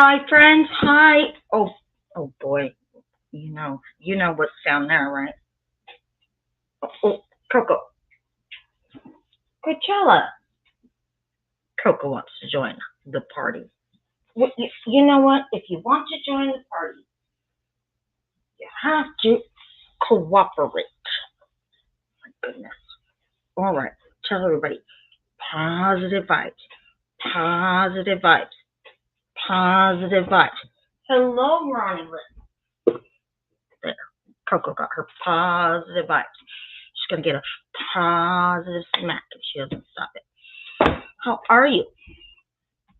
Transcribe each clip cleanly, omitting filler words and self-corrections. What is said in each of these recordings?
Hi, friends. Hi. Oh boy. You know what's down there, right? Oh, Coco. Coachella. Coco wants to join the party. You know what? If you want to join the party, you have to cooperate. My goodness. All right. Tell everybody positive vibes. Positive vibes. Positive vibes. Hello, Ronnie Lynn. There. Coco got her positive vibes. She's going to get a positive smack if she doesn't stop it. How are you?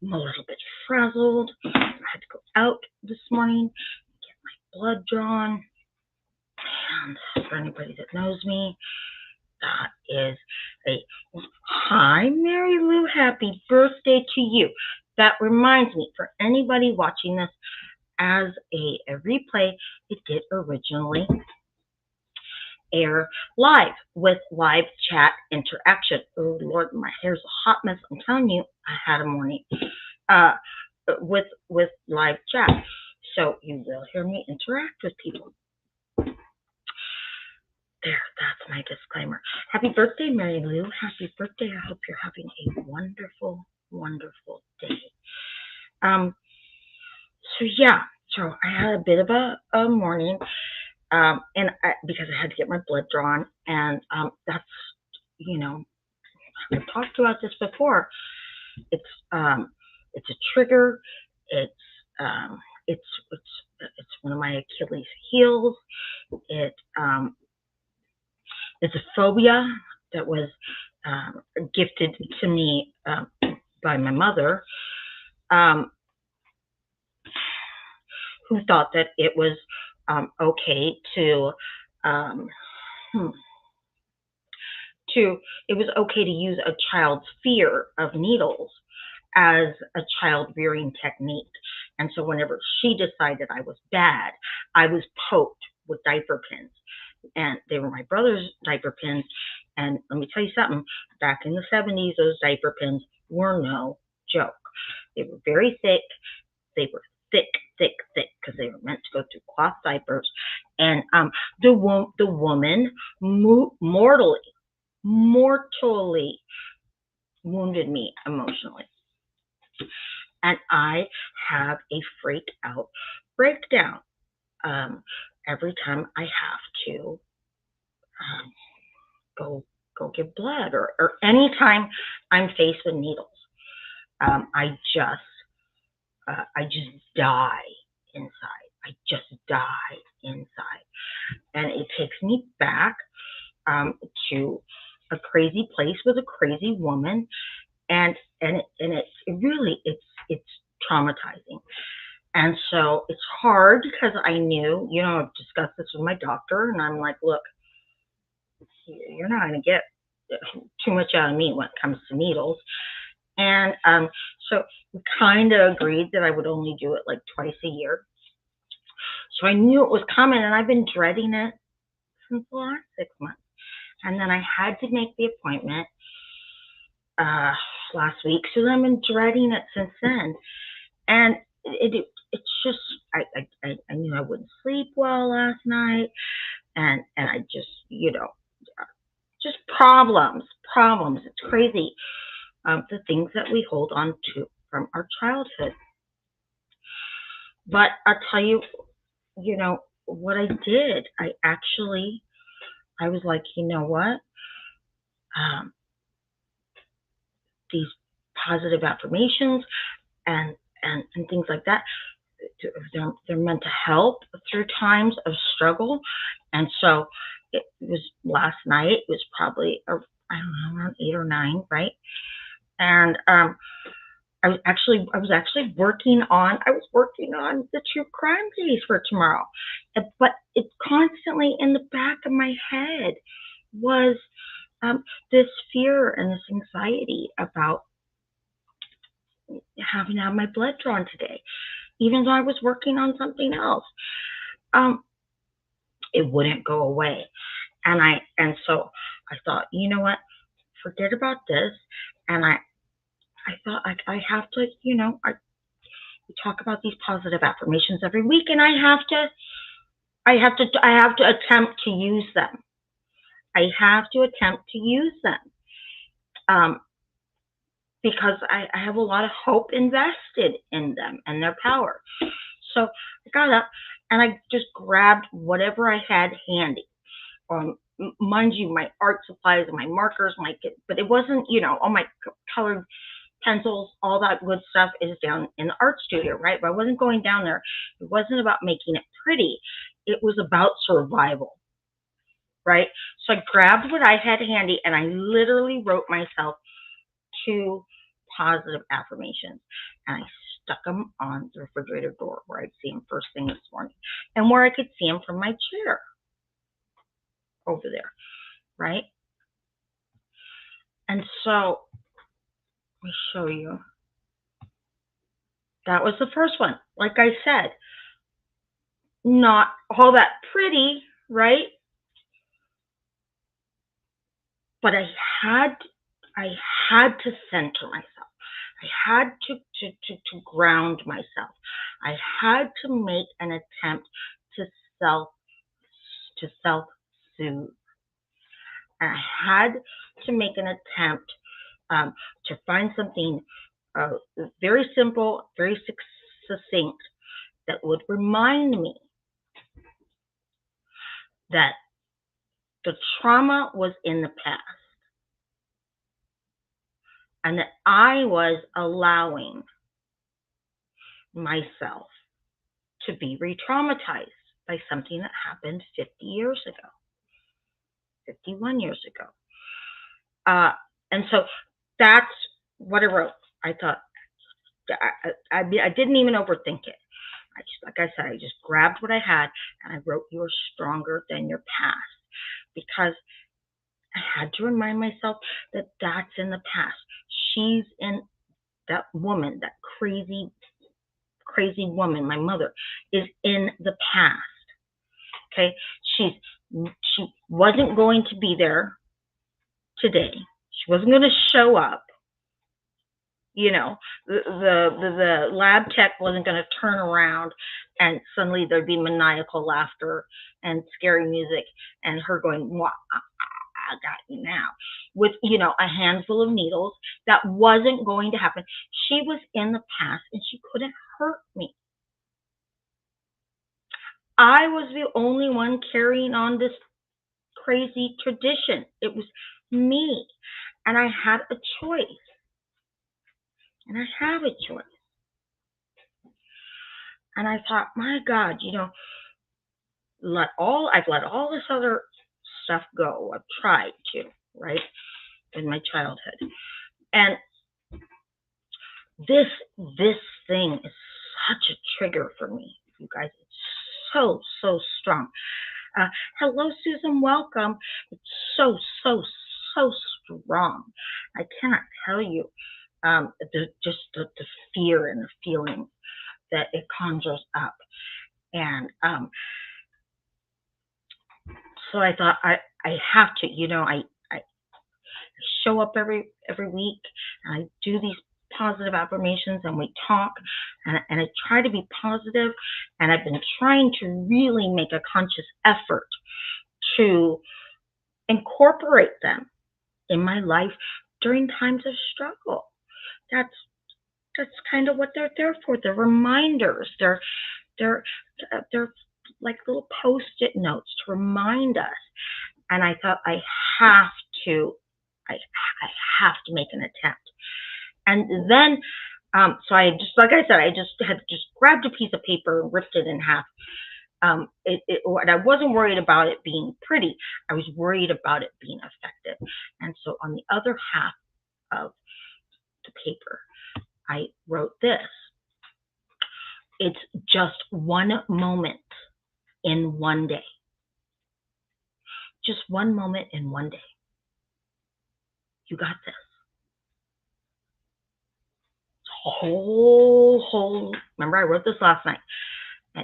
I'm a little bit frazzled. I had to go out this morning, get my blood drawn. And for anybody that knows me, that is a hi, Mary Lou, happy birthday to you. That reminds me, for anybody watching this as a replay, it did originally air live with live chat interaction. Oh Lord, my hair's a hot mess. I'm telling you, I had a morning with live chat. So you will hear me interact with people. There, that's my disclaimer. Happy birthday, Mary Lou. Happy birthday. I hope you're having a wonderful, wonderful day. So I had a bit of a morning. Because I had to get my blood drawn, and that's, I've talked about this before. It's a trigger. It's one of my Achilles heels. It's a phobia that was gifted to me by my mother, who thought that it was okay it was okay to use a child's fear of needles as a child rearing technique. And so whenever she decided I was bad, I was poked with diaper pins. And they were my brother's diaper pins. And let me tell you something, back in the 70s, those diaper pins were no joke. They were very thick. They were thick, because they were meant to go through cloth diapers. And the woman mortally wounded me emotionally. And I have a freak out breakdown every time I have to go give blood, or anytime I'm faced with needles. I just die inside. I just die inside. And it takes me back to a crazy place with a crazy woman, and it's traumatizing. And so it's hard because I knew, I've discussed this with my doctor, and I'm like, look, you're not going to get too much out of me when it comes to needles. And so we kind of agreed that I would only do it like twice a year. So I knew it was coming, and I've been dreading it since the last 6 months. And then I had to make the appointment last week, so I've been dreading it since then. And it's just, I knew I wouldn't sleep well last night, and I just, just problems. It's crazy, the things that we hold on to from our childhood. But I'll tell you, what I did, I was like, you know what? These positive affirmations and things like that, they're meant to help through times of struggle. And so it was last night. It was probably around 8 or 9, right? And I was actually working on the true crime case for tomorrow, but it's constantly in the back of my head was this fear and this anxiety about having to have my blood drawn today, even though I was working on something else. It wouldn't go away, and so I thought, you know what, forget about this. And I thought I have to, we talk about these positive affirmations every week, and I have to attempt to use them. I have to attempt to use them. Because I have a lot of hope invested in them and their power. So I got up and I just grabbed whatever I had handy. Mind you, my art supplies and my markers, but it wasn't, all my colored pencils, all that good stuff is down in the art studio, right? But I wasn't going down there. It wasn't about making it pretty. It was about survival, right? So I grabbed what I had handy and I literally wrote myself 2 positive affirmations, and I stuck them on the refrigerator door where I'd see them first thing this morning and where I could see them from my chair over there, right? And so let me show you. That was the first one. Like I said, not all that pretty, right? But I had to center myself. I had to ground myself. I had to make an attempt to self-soothe. And I had to make an attempt to find something very simple, very succinct that would remind me that the trauma was in the past and that I was allowing myself to be re-traumatized by something that happened 50 years ago, 51 years ago. And so that's what I wrote. I thought, I didn't even overthink it. Like I said, I just grabbed what I had and I wrote, "You're stronger than your past," because I had to remind myself that that's in the past. She's in that woman, that crazy woman, my mother, is in the past. Okay, she wasn't going to be there today. She wasn't going to show up. The lab tech wasn't going to turn around and suddenly there'd be maniacal laughter and scary music and her going, "Well, I got you now," with, a handful of needles. That wasn't going to happen. She was in the past and she couldn't hurt me. I was the only one carrying on this crazy tradition. It was me. And I had a choice. And I have a choice. And I thought, my God, I've let all this other stuff go. I've tried to, right, in my childhood. And this thing is such a trigger for me, you guys. It's so strong. Hello, Susan. Welcome. It's so strong. I cannot tell you the fear and the feeling that it conjures up. And so I thought I have to, I show up every week and I do these positive affirmations and we talk and I try to be positive, and I've been trying to really make a conscious effort to incorporate them in my life during times of struggle. That's kind of what they're there for. They're reminders. They're like little Post-it notes to remind us. And I thought I have to make an attempt. And then, so I just, like I said, I just had grabbed a piece of paper and ripped it in half. And I wasn't worried about it being pretty. I was worried about it being effective. And so on the other half of the paper, I wrote this: "It's just one moment in one day." Just one moment in one day. You got this. Remember, I wrote this last night,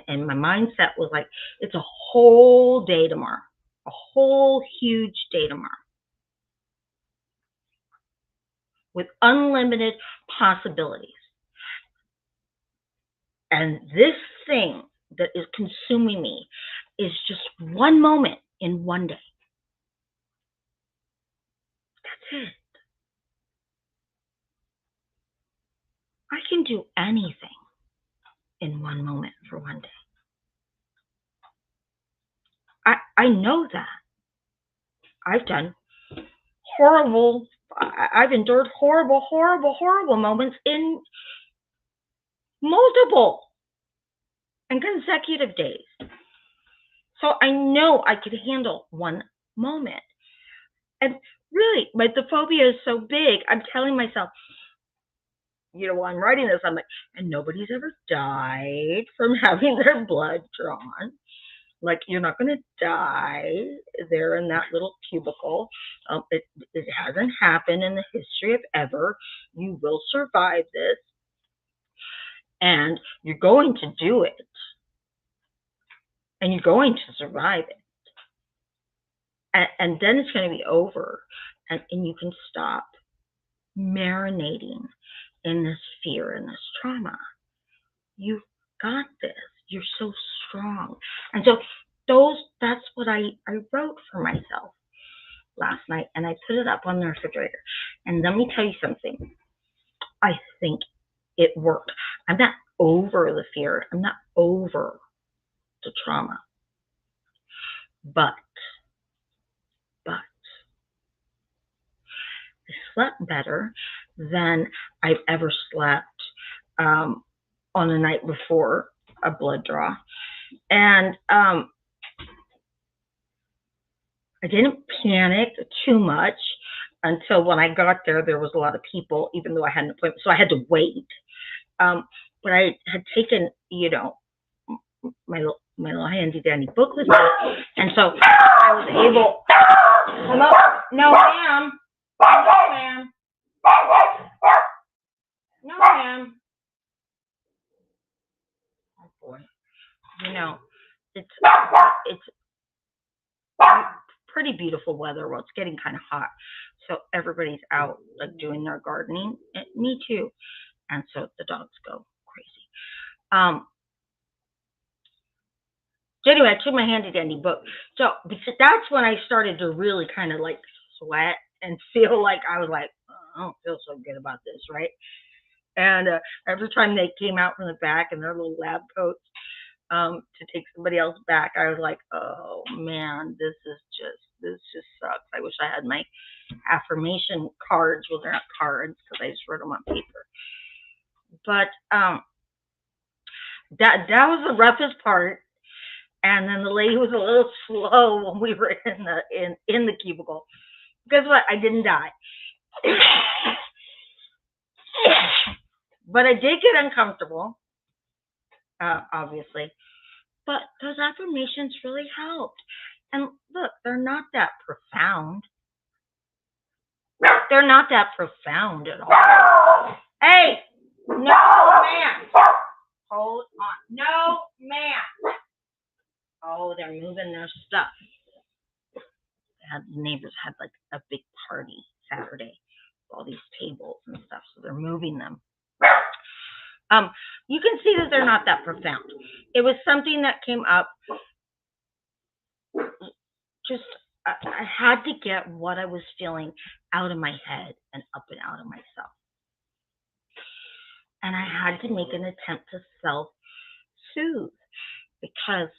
and my mindset was like, it's a whole day tomorrow, a whole huge day tomorrow, with unlimited possibilities. And this thing that is consuming me is just one moment in one day. That's it. I can do anything in one moment for one day. I know that. I've done horrible, I've endured horrible moments in multiple and consecutive days. So I know I could handle one moment. And really, the phobia is so big, I'm telling myself, while I'm writing this, I'm like, and nobody's ever died from having their blood drawn. Like, you're not going to die there in that little cubicle. It hasn't happened in the history of ever. You will survive this. And you're going to do it. And you're going to survive it. And then it's going to be over. And you can stop marinating in this fear and this trauma. You've got this. You're so strong. And so that's what I wrote for myself last night, and I put it up on the refrigerator. And let me tell you something. I think it worked. I'm not over the fear. I'm not over the trauma. But I slept better than I've ever slept on the night before a blood draw. And I didn't panic too much until when I got there was a lot of people, even though I had an appointment. So I had to wait. But I had taken, my little handy dandy book with me. And so I was able, hello? No, ma'am. No, ma'am. No, ma'am. Oh, boy. It's pretty beautiful weather. Well, it's getting kind of hot. So everybody's out, like, doing their gardening. And me too. And so the dogs go crazy. So anyway, I took my handy dandy book. So that's when I started to really kind of like sweat and feel like I was like, I don't feel so good about this, right? And every time they came out from the back in their little lab coats to take somebody else back, I was like, oh man, this just sucks. I wish I had my affirmation cards. Well, they're not cards because I just wrote them on paper. But that was the roughest part. And then the lady was a little slow when we were in the cubicle. Guess what? I didn't die. But I did get uncomfortable, obviously. But those affirmations really helped. And look, they're not that profound. They're not that profound at all. Hey! No, ma'am! Hold on. No, ma'am! Oh, they're moving their stuff. The neighbors had like a big party Saturday with all these tables and stuff, so they're moving them. You can see that they're not that profound. It was something that came up. Just I had to get what I was feeling out of my head and up and out of myself. And I had to make an attempt to self-soothe because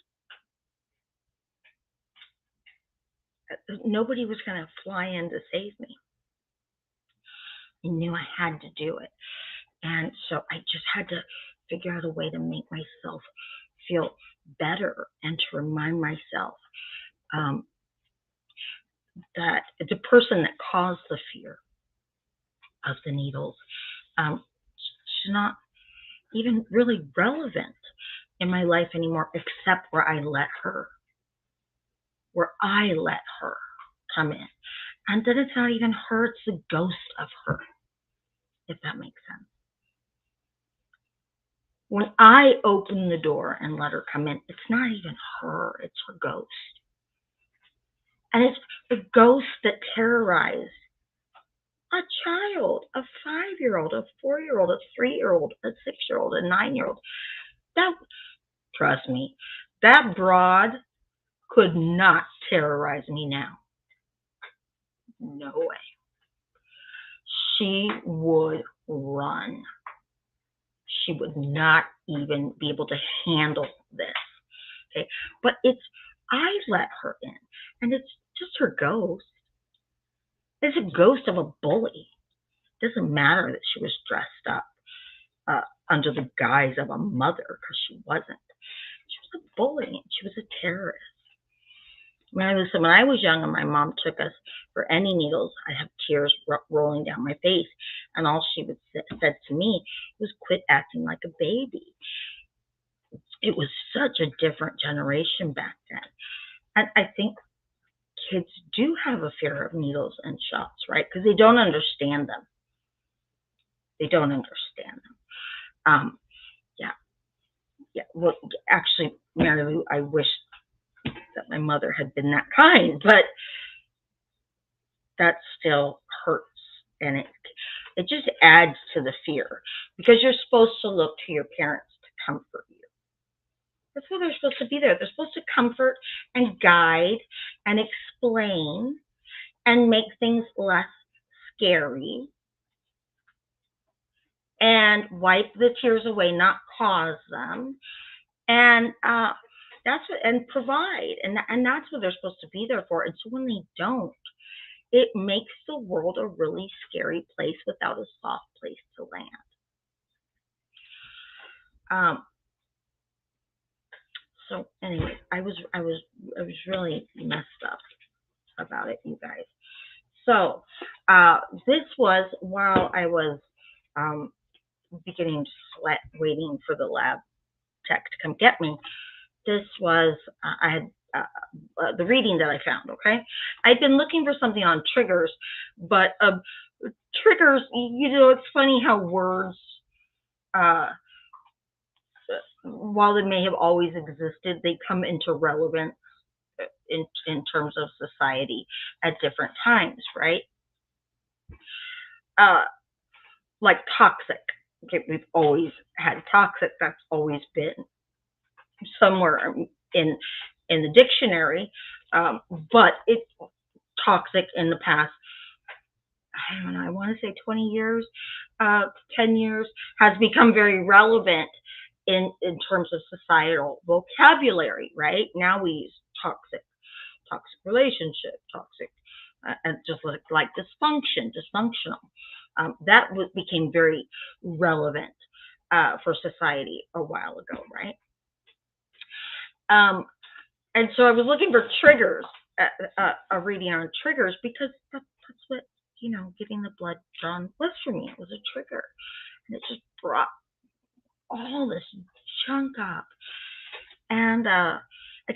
nobody was going to fly in to save me. I knew I had to do it. And so I just had to figure out a way to make myself feel better and to remind myself that the person that caused the fear of the needles is not even really relevant in my life anymore, except where I let her come in. And then it's not even her, it's the ghost of her, if that makes sense. When I open the door and let her come in, it's not even her, it's her ghost. And it's the ghost that terrorized a child, a 5-year-old, a 4-year-old, a 3-year-old, a 6-year-old, a 9-year-old. That, trust me, that broad could not terrorize me now. No way. She would run. She would not even be able to handle this. Okay. But I let her in, and it's just her ghost. It's a ghost of a bully. It doesn't matter that she was dressed up under the guise of a mother, because she wasn't. She was a bully, and she was a terrorist. When I was young and my mom took us for any needles, I'd have tears rolling down my face, and all she would said to me was, "Quit acting like a baby." It was such a different generation back then. And I think kids do have a fear of needles and shots, right? Because they don't understand them. They don't understand them. Yeah. Well, actually, Mary Lou, I wish that my mother had been that kind, but that still hurts, and it just adds to the fear, because you're supposed to look to your parents to comfort you. That's why they're supposed to be there. They're supposed to comfort and guide and explain and make things less scary and wipe the tears away, not cause them, and and provide, and that's what they're supposed to be there for. And so when they don't, it makes the world a really scary place without a soft place to land. So anyway, I was really messed up about it, you guys. So this was while I was beginning to sweat, waiting for the lab tech to come get me. This was I had the reading that I found. Okay, I'd been looking for something on triggers, but triggers. It's funny how words, while they may have always existed, they come into relevance in terms of society at different times, right? Like toxic. Okay, we've always had toxic. That's always been somewhere in the dictionary, but it's toxic in the past. I don't know. I want to say 20 years, 10 years, has become very relevant in terms of societal vocabulary. Right now, we use toxic relationship, toxic, and just like dysfunctional. That became very relevant for society a while ago, right? And so I was looking for triggers, a reading on triggers, because that's what, getting the blood drawn was for me. It was a trigger. And it just brought all this junk up. And I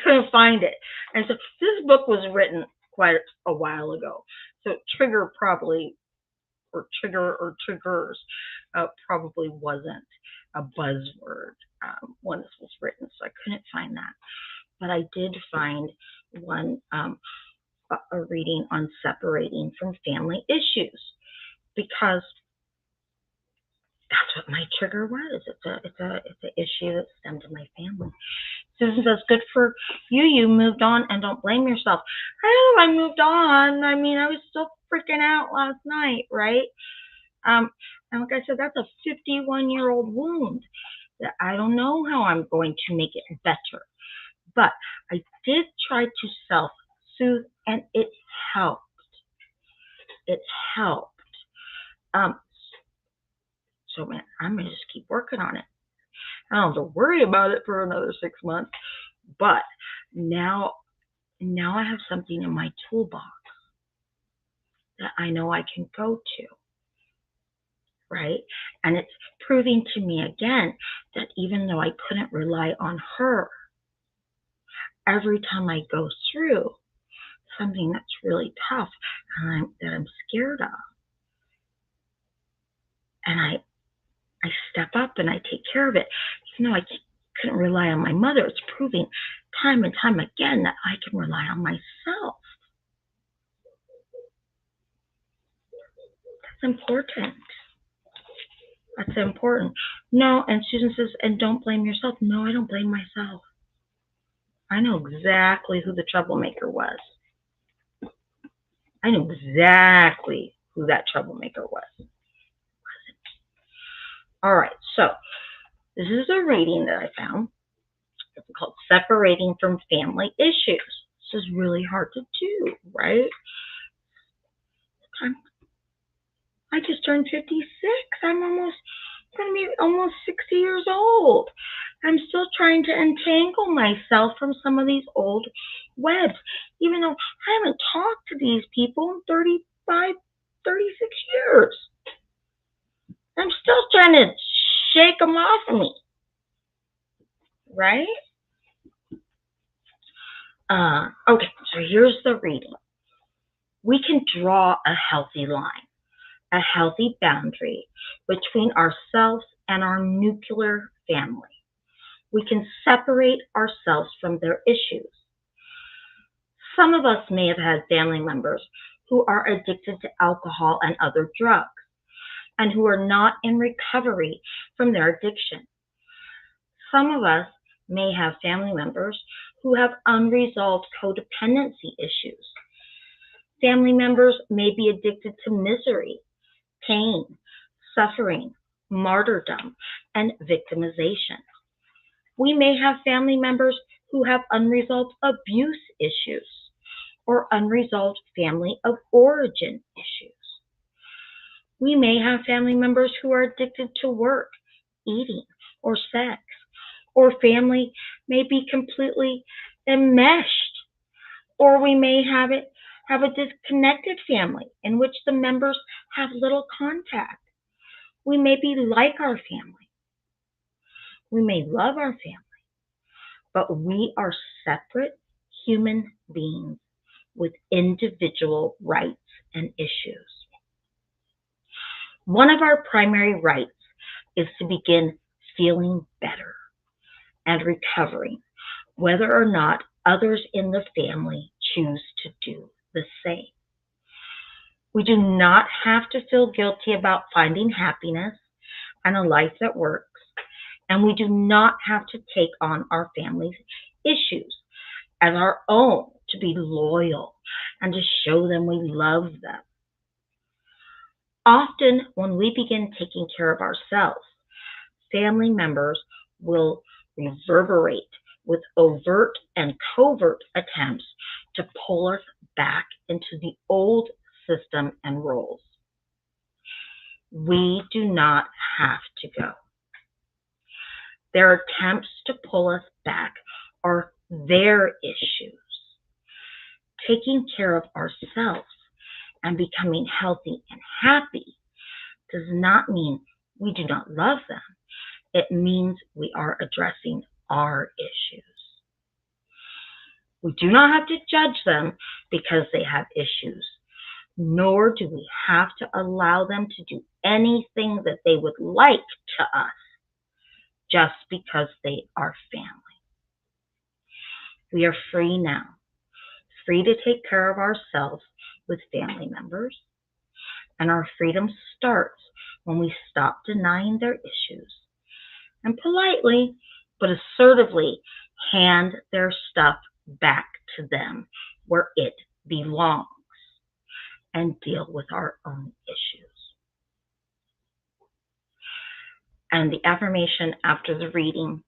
couldn't find it. And so this book was written quite a while ago. So trigger probably, or trigger or triggers, probably wasn't a buzzword when this was written. So I couldn't find that. But I did find one, a reading on separating from family issues, because that's what my trigger was. It's an issue that stemmed to my family. Susan says, "Good for you. You moved on, and don't blame yourself." I don't know if I moved on. I mean, I was still freaking out last night, right? And like I said, that's a 51-year-old wound that I don't know how I'm going to make it better. But I did try to self-soothe, and it helped. It helped. So, man, I'm going to just keep working on it. I don't have to worry about it for another 6 months. But now I have something in my toolbox that I know I can go to, right? And it's proving to me again that even though I couldn't rely on her, every time I go through something that's really tough and that I'm scared of, and I step up and I take care of it, even though I couldn't rely on my mother, it's proving time and time again that I can rely on myself. That's important. That's important. No, and Susan says, and don't blame yourself. No, I don't blame myself. I know exactly who the troublemaker was. I knew exactly who that troublemaker was. All right, so this is a reading that I found. It's called Separating from Family Issues. This is really hard to do, right? I just turned 56. I'm going to be almost 60 years old. I'm still trying to untangle myself from some of these old webs, even though I haven't talked to these people in 35, 36 years. I'm still trying to shake them off of me, right? Okay, so here's the reading. We can draw a healthy line, a healthy boundary between ourselves and our nuclear family. We can separate ourselves from their issues. Some of us may have had family members who are addicted to alcohol and other drugs and who are not in recovery from their addiction. Some of us may have family members who have unresolved codependency issues. Family members may be addicted to misery, pain, suffering, martyrdom, and victimization. We may have family members who have unresolved abuse issues or unresolved family of origin issues. We may have family members who are addicted to work, eating, or sex, or family may be completely enmeshed, or we may have a disconnected family in which the members have little contact. We may be like our family. We may love our family, but we are separate human beings with individual rights and issues. One of our primary rights is to begin feeling better and recovering, whether or not others in the family choose to do the same. We do not have to feel guilty about finding happiness and a life that works, and we do not have to take on our family's issues as our own to be loyal and to show them we love them. Often, when we begin taking care of ourselves, family members will reverberate with overt and covert attempts to pull us back into the old system and roles. We do not have to go. Their attempts to pull us back are their issues. Taking care of ourselves and becoming healthy and happy does not mean we do not love them. It means we are addressing our issues. We do not have to judge them because they have issues, nor do we have to allow them to do anything that they would like to us just because they are family. We are free now, free to take care of ourselves with family members, and our freedom starts when we stop denying their issues and politely but assertively hand their stuff back to them where it belongs and deal with our own issues. And the affirmation after the reading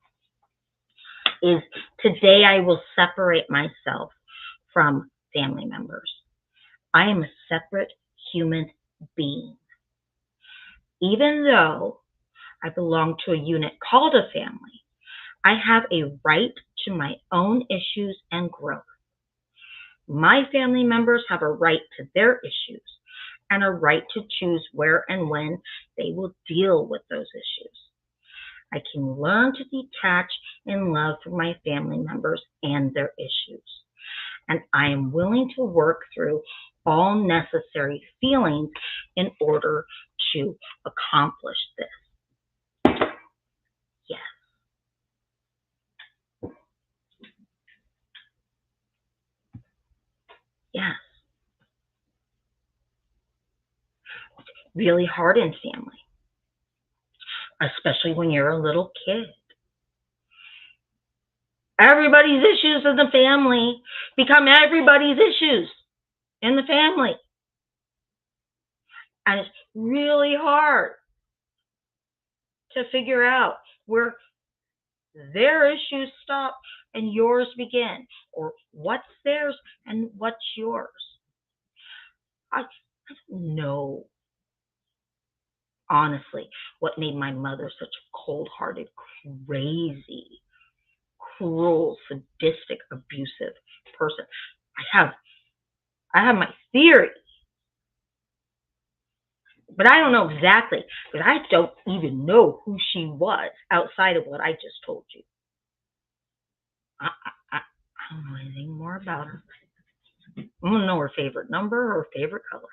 is, today I will separate myself from family members. I am a separate human being. Even though I belong to a unit called a family, I have a right to my own issues and growth. My family members have a right to their issues and a right to choose where and when they will deal with those issues. I can learn to detach in love from my family members and their issues. And I am willing to work through all necessary feelings in order to accomplish this. Yes. Yes. Really hard in family. especially when you're a little kid. Everybody's issues in the family become everybody's issues in the family. And it's really hard to figure out where their issues stop and yours begin, or what's theirs and what's yours. I don't know, honestly, what made my mother such a cold-hearted, crazy, cruel, sadistic, abusive person. I have my theory, but I don't know exactly, because I don't even know who she was outside of what I just told you. I don't know anything more about her. I don't know her favorite number or her favorite color.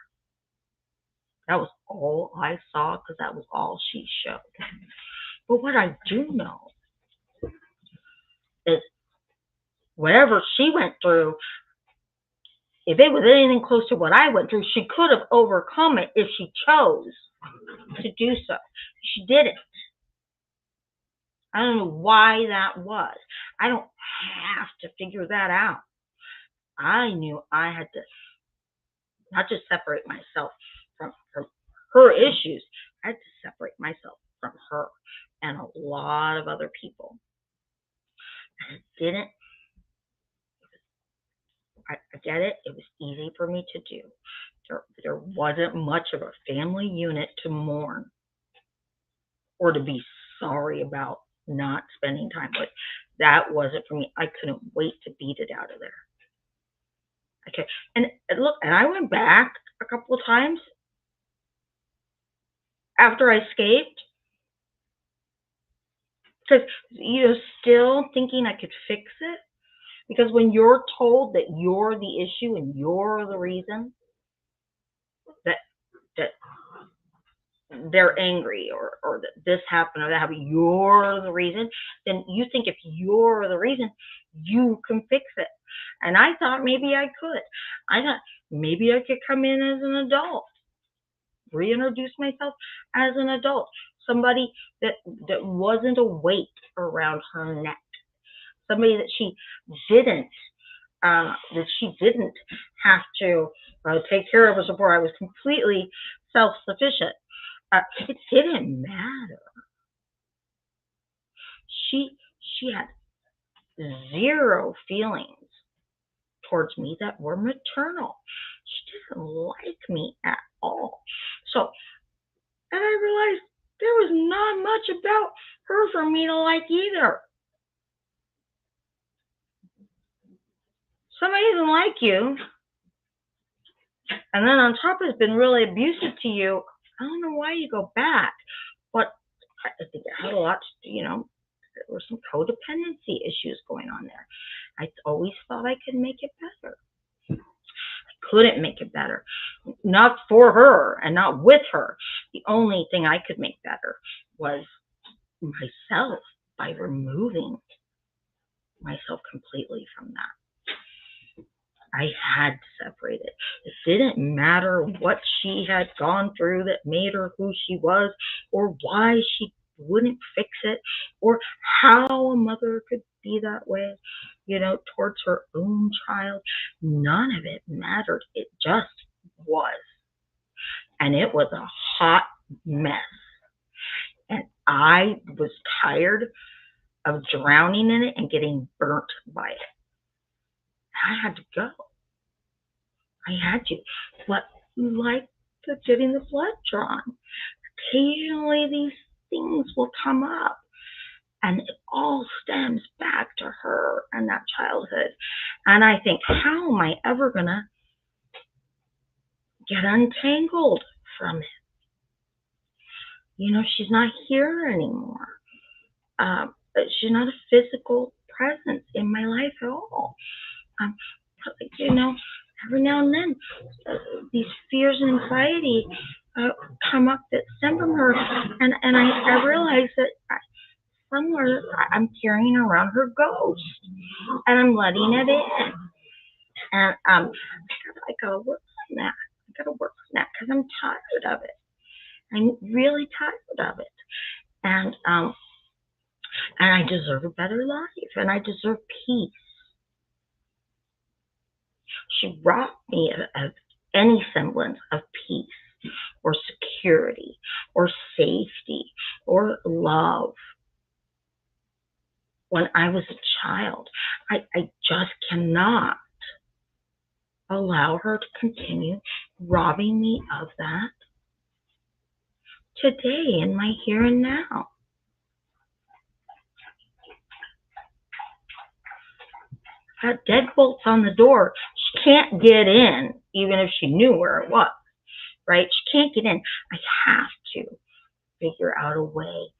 That was all I saw, because that was all she showed. But what I do know is whatever she went through, if it was anything close to what I went through, she could have overcome it if she chose to do so. She didn't. I don't know why that was. I don't have to figure that out. I knew I had to not just separate myself from her issues. I had to separate myself from her and a lot of other people. And it didn't. I get it. It was easy for me to do. There wasn't much of a family unit to mourn or to be sorry about not spending time with. That wasn't for me. I couldn't wait to beat it out of there. Okay. And look, and I went back a couple of times after I escaped, because, still thinking I could fix it. Because when you're told that you're the issue and you're the reason that they're angry, or that this happened or that happened, you're the reason, then you think if you're the reason, you can fix it. And I thought maybe I could. I thought maybe I could come in as an adult, reintroduce myself as an adult, somebody that wasn't a weight around her neck, somebody that she didn't have to take care of or support. I was completely self-sufficient. It didn't matter. She had zero feelings towards me that were maternal. She didn't like me at all. So, and I realized there was not much about her for me to like either. Somebody doesn't like you, and then on top of it's been really abusive to you, I don't know why you go back. But I think it had a lot to do, there were some codependency issues going on there. I always thought I could make it better. I couldn't make it better. Not for her and not with her. The only thing I could make better was myself, by removing myself completely from that. I had to separate it. It didn't matter what she had gone through that made her who she was, or why she wouldn't fix it, or how a mother could be that way, towards her own child. None of it mattered. It just was. And it was a hot mess. And I was tired of drowning in it and getting burnt by it. I had to go. I had to. But like getting the blood drawn, occasionally these things will come up, and it all stems back to her and that childhood. And I think, how am I ever going to get untangled from it? She's not here anymore. She's not a physical presence in my life at all. Every now and then, these fears and anxiety come up that stem from her, and I realize that somewhere I'm carrying around her ghost, and I'm letting it in. And I gotta work on that. I gotta work on that, because I'm tired of it. I'm really tired of it. And I deserve a better life, and I deserve peace. She robbed me of any semblance of peace or security or safety or love when I was a child. I just cannot allow her to continue robbing me of that today in my here and now. Got deadbolts on the door. She can't get in, even if she knew where it was, right? She can't get in. I have to figure out a way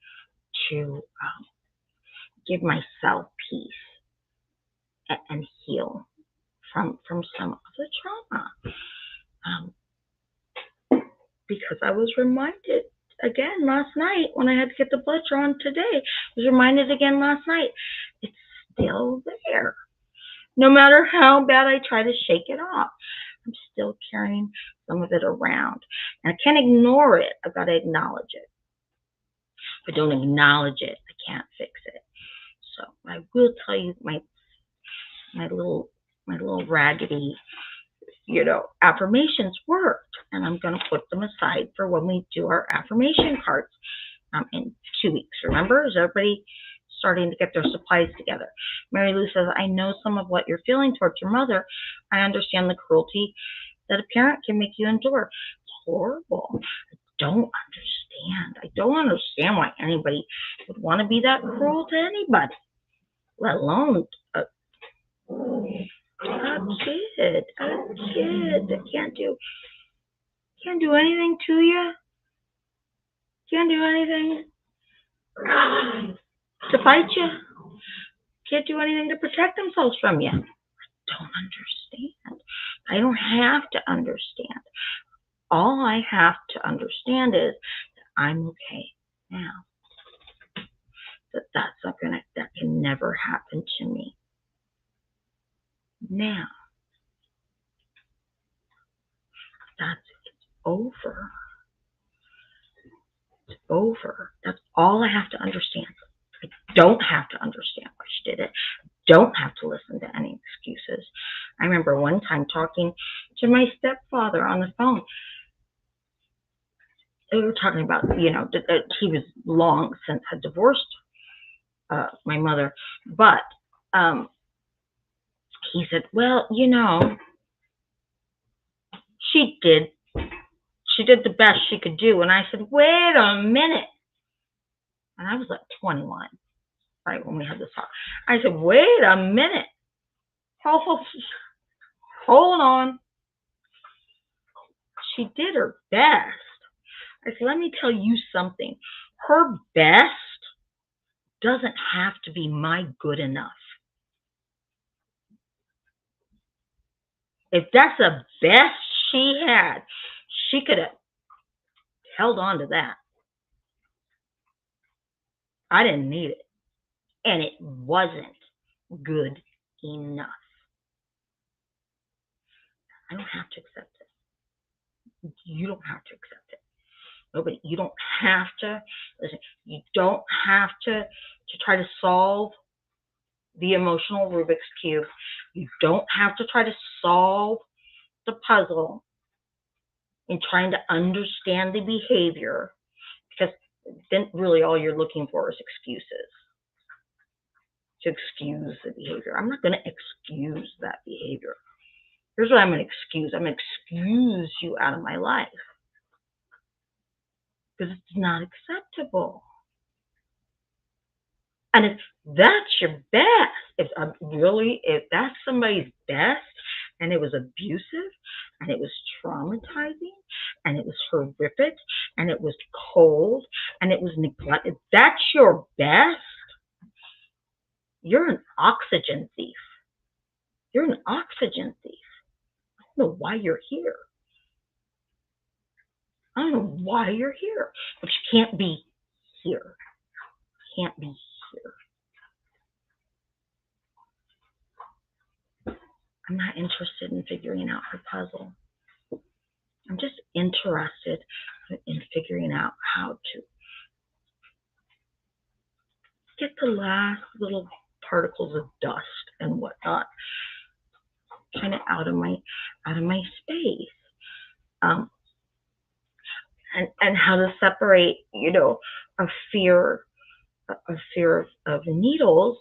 to give myself peace and heal from some of the trauma. Because I was reminded again last night when I had to get the blood drawn today. I was reminded again last night. It's still there. No matter how bad I try to shake it off, I'm still carrying some of it around. And I can't ignore it. I've got to acknowledge it. If I don't acknowledge it, I can't fix it. So I will tell you my little raggedy, affirmations worked. And I'm going to put them aside for when we do our affirmation cards in 2 weeks. Remember, is everybody starting to get their supplies together? Mary Lou says, I know some of what you're feeling towards your mother. I understand the cruelty that a parent can make you endure. It's horrible. I don't understand why anybody would want to be that cruel to anybody, let alone a kid. That can't do anything to you. Can't do anything to fight you. Can't do anything to protect themselves from you. I don't understand. I don't have to understand. All I have to understand is that I'm okay now. That can never happen to me. Now. It's over. It's over. That's all I have to understand. I don't have to understand why she did it. Don't have to listen to any excuses. I remember one time talking to my stepfather on the phone. They were talking about, that he was long since had divorced my mother. But he said, well, she did the best she could do. And I said, wait a minute. And I was like 21, right, when we had this talk. I said, wait a minute. Hold on. She did her best. I said, let me tell you something. Her best doesn't have to be my good enough. If that's the best she had, she could have held on to that. I didn't need it. And it wasn't good enough. I don't have to accept it. You don't have to accept it. Nobody. You don't have to listen. You don't have to try to solve the emotional Rubik's Cube. You don't have to try to solve the puzzle in trying to understand the behavior, because then really all you're looking for is excuses to excuse the behavior. I'm not going to excuse that behavior. Here's what I'm going to excuse. I'm going to excuse you out of my life because it's not acceptable. And if that's your best, if that's somebody's best, and it was abusive, and it was traumatizing, and it was horrific, and it was cold, and it was neglected, that's your best, you're an oxygen thief. You're an oxygen thief. I don't know why you're here. I don't know why you're here, but you can't be here. You can't be here. I'm not interested in figuring out her puzzle. I'm just interested in figuring out how to get the last little particles of dust and whatnot kind of out of my space. Um, and how to separate, a fear of needles,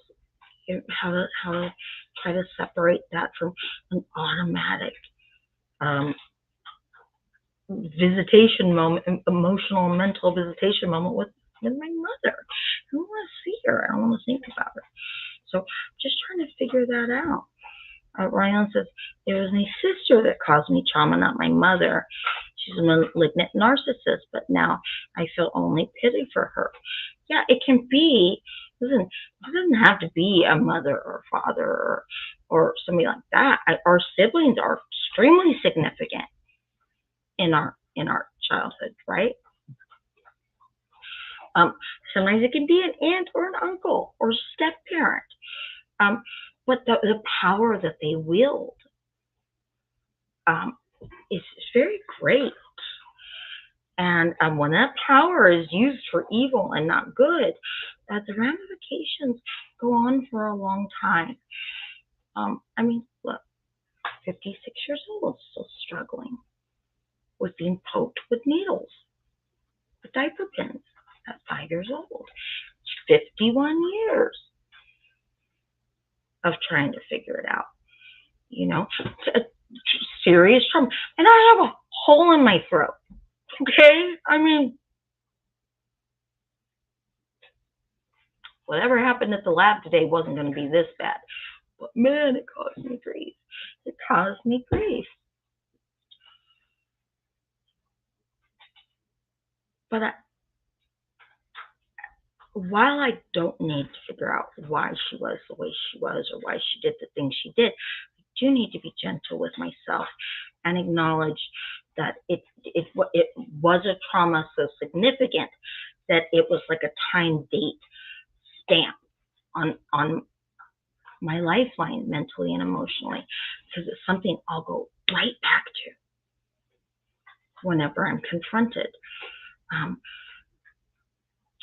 how to try to separate that from an automatic visitation moment, emotional, mental visitation moment with my mother. I don't want to see her. I don't want to think about her. So just trying to figure that out. Ryan says, it was my sister that caused me trauma, not my mother. She's a malignant narcissist, but now I feel only pity for her. Yeah, it can be. Listen, it doesn't have to be a mother or father or somebody like that. Our siblings are extremely significant in our childhood, right? Sometimes it can be an aunt or an uncle or step parent. But the power that they wield is very great. And when that power is used for evil and not good, the ramifications go on for a long time. I mean, look, 56 years old, still struggling with being poked with needles, with diaper pins at 5 years old. 51 years of trying to figure it out, serious trauma. And I have a hole in my throat, okay? I mean, whatever happened at the lab today wasn't going to be this bad. But man, it caused me grief. It caused me grief. But while I don't need to figure out why she was the way she was or why she did the things she did, I do need to be gentle with myself and acknowledge that it was a trauma so significant that it was like a time date stamp on my lifeline, mentally and emotionally, because it's something I'll go right back to whenever I'm confronted.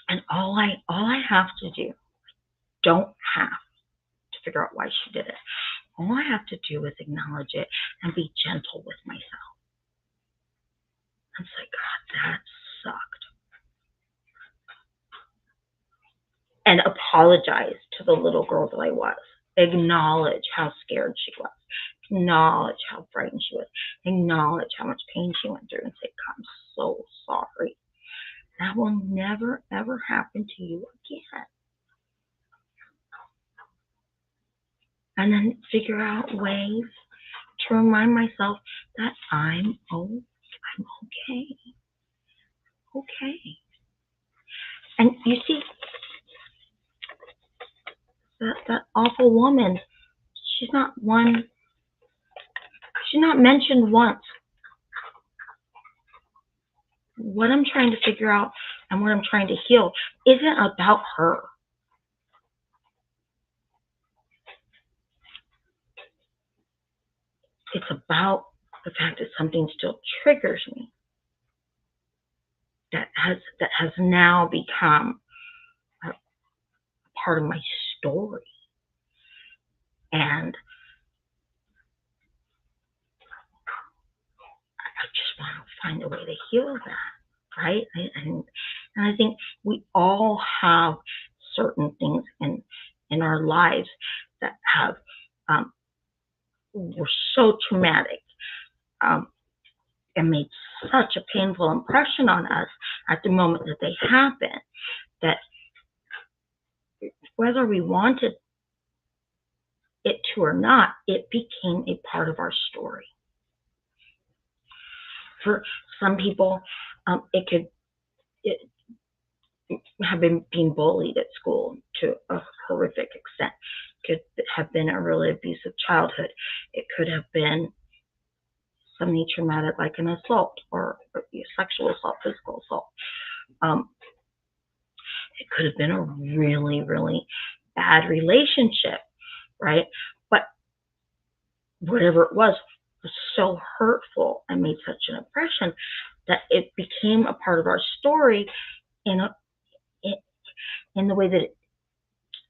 And all I have to do, don't have to figure out why she did it. All I have to do is acknowledge it and be gentle with myself. And say, God, that sucked. And apologize to the little girl that I was. Acknowledge how scared she was. Acknowledge how frightened she was. Acknowledge how much pain she went through and say, God, I'm so sorry. That will never, ever happen to you again. And then figure out ways to remind myself that I'm okay. Okay. And you see, that awful woman, she's not mentioned once. What I'm trying to figure out and what I'm trying to heal isn't about her. It's about the fact that something still triggers me. That has now become a part of my story. And I just want to find a way to heal that, right? And I think we all have certain things in our lives that have were so traumatic and made such a painful impression on us at the moment that they happened, that whether we wanted it to or not, it became a part of our story. For some people, it have been being bullied at school to a horrific extent. It could have been a really abusive childhood. It could have been something traumatic like an assault or sexual assault, physical assault. It could have been a really, really bad relationship, right? But whatever it was so hurtful and made such an impression that it became a part of our story in the way that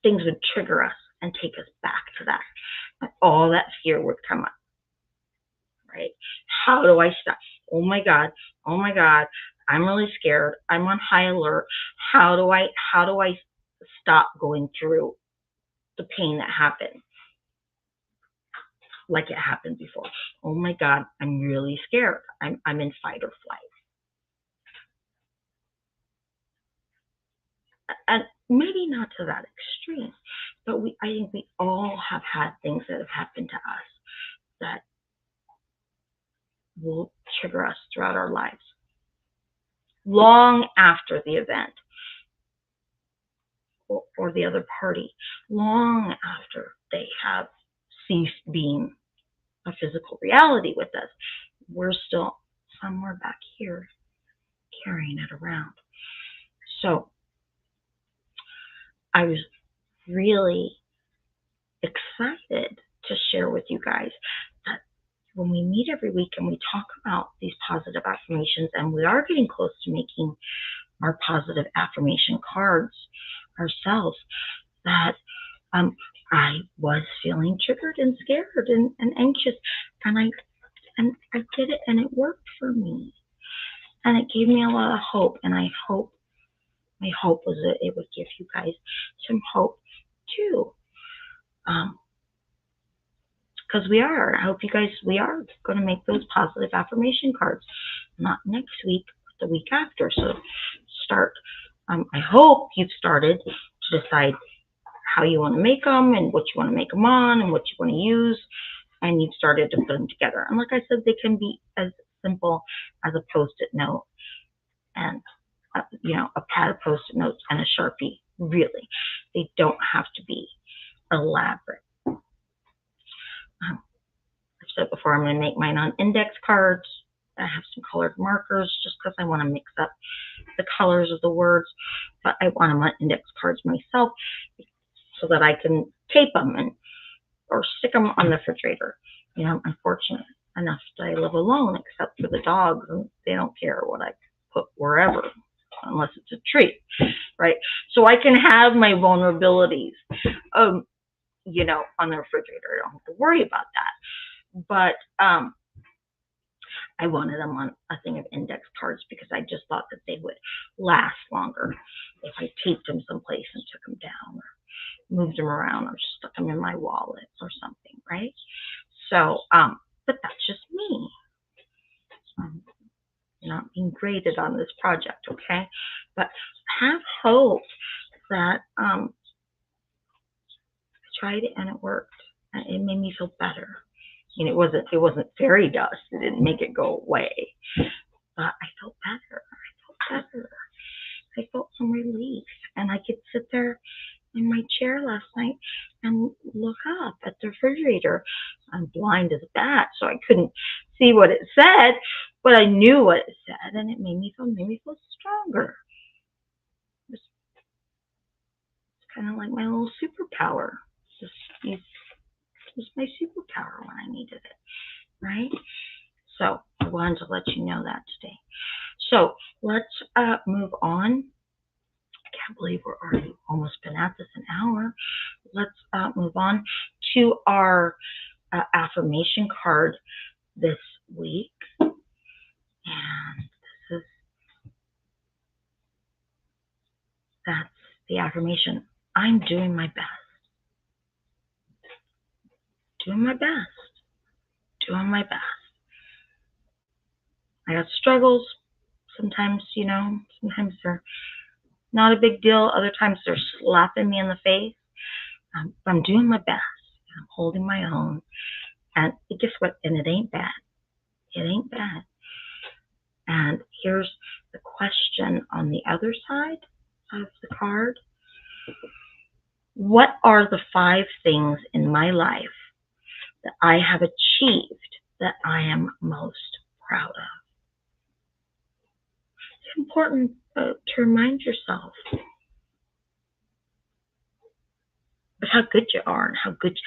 things would trigger us and take us back to that. And all that fear would come up, right? How do I stop? Oh my God, I'm really scared. I'm on high alert. How do I stop going through the pain that happened? Like it happened before. Oh my God, I'm really scared. I'm in fight or flight. And maybe not to that extreme, but I think we all have had things that have happened to us that will trigger us throughout our lives, long after the event or the other party, long after they have ceased being a physical reality with us. We're still somewhere back here carrying it around. So I was really excited to share with you guys that when we meet every week and we talk about these positive affirmations, and we are getting close to making our positive affirmation cards ourselves, that I was feeling triggered and scared and anxious, and I did it, and it worked for me, and it gave me a lot of hope. And my hope was that it would give you guys some hope too. Because we are going to make those positive affirmation cards, not next week, but the week after. So start. I hope you've started to decide how you want to make them and what you want to make them on and what you want to use, and you've started to put them together. And like I said, they can be as simple as a Post-it note and a pad of Post-it notes and a Sharpie. Really, they don't have to be elaborate. I've said before, I'm going to make mine on index cards. I have some colored markers just because I want to mix up the colors of the words, but I want them on index cards myself so that I can tape them or stick them on the refrigerator. I'm fortunate enough that I live alone, except for the dogs, and they don't care what I put wherever, unless it's a treat, right? So I can have my vulnerabilities, on the refrigerator. I don't have to worry about that. But I wanted them on a thing of index cards because I just thought that they would last longer if I taped them someplace and took them down or moved them around or stuck them in my wallet or something, right? So, but that's just me. You're not being graded on this project, okay? But have hope that I tried it and it worked. It made me feel better. It wasn't fairy dust. It didn't make it go away. But I felt better. I felt some relief. And I could sit there in my chair last night and look up at the refrigerator. I'm blind as a bat, so I couldn't see what it said, but I knew what it said, and it made me feel stronger. It's kind of like my little superpower. It was my superpower when I needed it, right? So I wanted to let you know that today. So let's move on. I can't believe we're already almost been at this an hour. Let's move on to our affirmation card this week. And that's the affirmation. I'm doing my best. Doing my best. Doing my best. I got struggles. Sometimes, sometimes they're not a big deal. Other times they're slapping me in the face. I'm doing my best. I'm holding my own. And guess what? And it ain't bad. It ain't bad. And here's the question on the other side of the card. What are the 5 things in my life that I have achieved that I am most proud of? It's important to remind yourself of how good you are and how good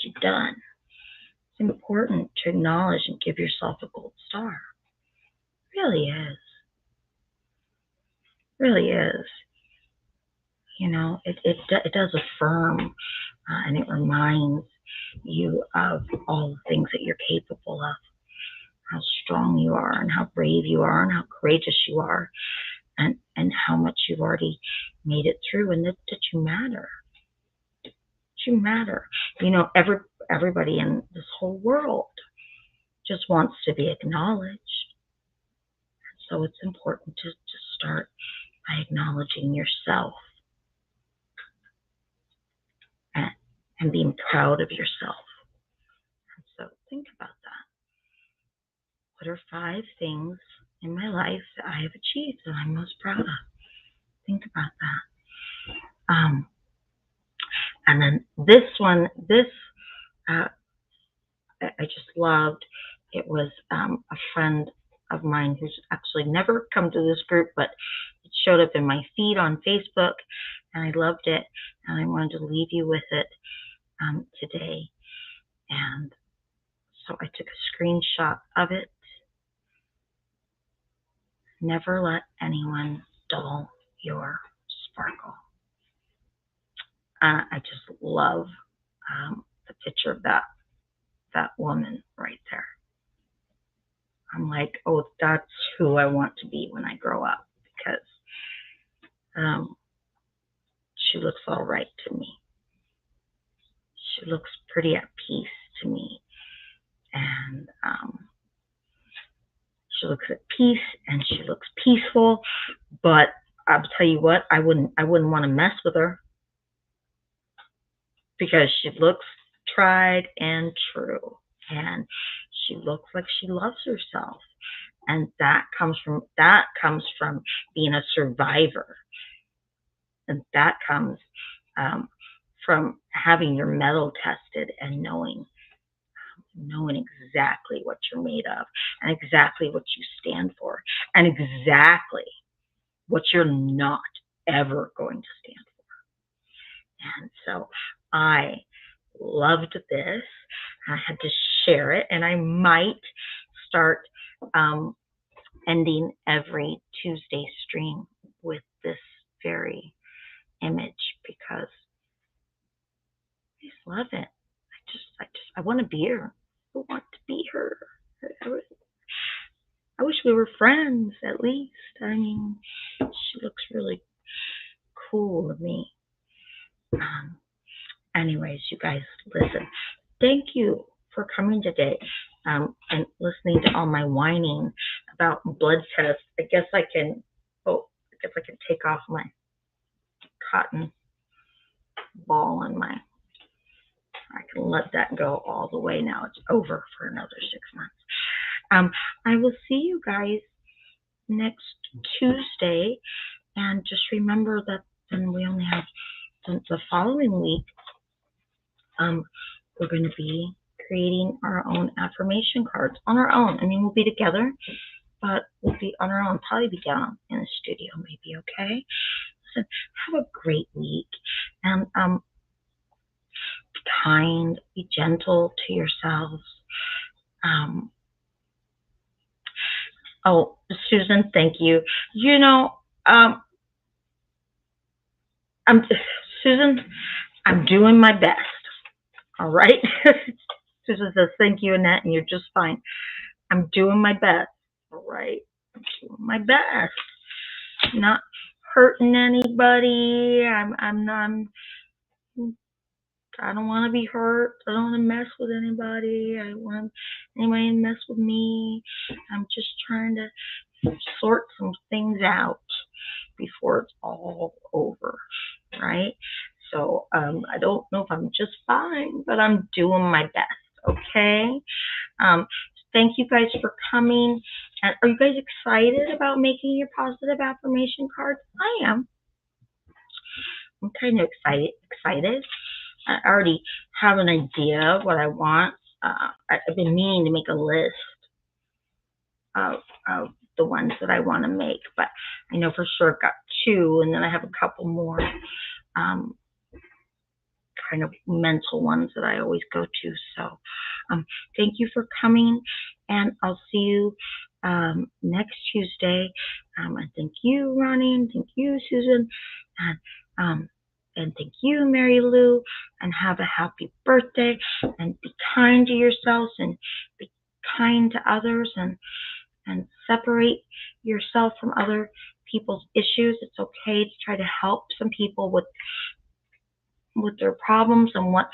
you've done. It's important to acknowledge and give yourself a gold star. It really is. It really is. it does affirm, and it reminds you of all the things that you're capable of, how strong you are, and how brave you are, and how courageous you are, and how much you've already made it through, and that you matter. You matter. Everybody in this whole world just wants to be acknowledged. So it's important to start by acknowledging yourself and being proud of yourself. And so think about that. What are 5 things in my life that I have achieved that I'm most proud of? Think about that. And then this one, I just loved. It was a friend of mine who's actually never come to this group, but it showed up in my feed on Facebook, and I loved it, and I wanted to leave you with it today. And so I took a screenshot of it. Never let anyone dull your sparkle. I just love the picture of that woman right there. I'm like, oh, that's who I want to be when I grow up, because she looks all right to me. She looks pretty at peace to me, and she looks at peace, and she looks peaceful. But I'll tell you what, I wouldn't want to mess with her, because she looks tried and true, and she looks like she loves herself, and that comes from being a survivor, and that comes from having your mettle tested and knowing exactly what you're made of, and exactly what you stand for, and exactly what you're not ever going to stand for. And so I loved this. I had to share it, and I might start ending every Tuesday stream with this very image, because I just love it. I want to be her. I want to be her. I wish we were friends, at least. I mean, she looks really cool to me. Anyways, you guys, listen. Thank you for coming today and listening to all my whining about blood tests. I guess I can take off my cotton ball and I can let that go all the way now. It's over for another 6 months. I will see you guys next Tuesday, and just remember that then we only have the following week. We're going to be creating our own affirmation cards on our own. I mean, we'll be together, but we'll be on our own. Probably be down in the studio, maybe. Okay. So have a great week, and be kind, be gentle to yourselves. Oh, Susan, thank you. Susan, I'm doing my best. All right. Susan says, thank you, Annette, and you're just fine. I'm doing my best. All right. I'm doing my best. Not hurting anybody. I don't want to be hurt. I don't want to mess with anybody. I don't want anybody to mess with me. I'm just trying to sort some things out before it's all over, right? So I don't know if I'm just fine, but I'm doing my best, okay? Thank you guys for coming. And are you guys excited about making your positive affirmation cards? I am. I'm kind of excited. I already have an idea of what I want. I've been meaning to make a list of the ones that I want to make, but I know for sure I've got 2, and then I have a couple more kind of mental ones that I always go to. So thank you for coming, and I'll see you next Tuesday. And thank you, Ronnie, and thank you, Susan. And And thank you, Mary Lou, and have a happy birthday, and be kind to yourselves, and be kind to others, and separate yourself from other people's issues. It's okay to try to help some people with their problems and what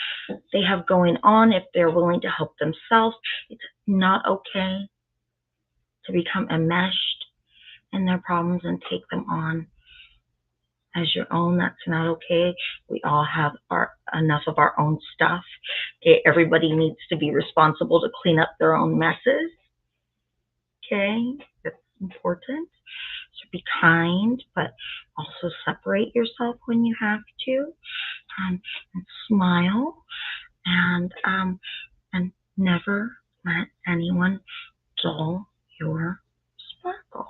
they have going on if they're willing to help themselves. It's not okay to become enmeshed in their problems and take them on as your own. That's not okay. We all have enough of our own stuff. Okay, everybody needs to be responsible to clean up their own messes. Okay, that's important. So be kind, but also separate yourself when you have to, and smile, and never let anyone dull your sparkle.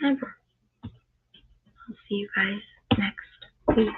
Never. I'll see you guys next week.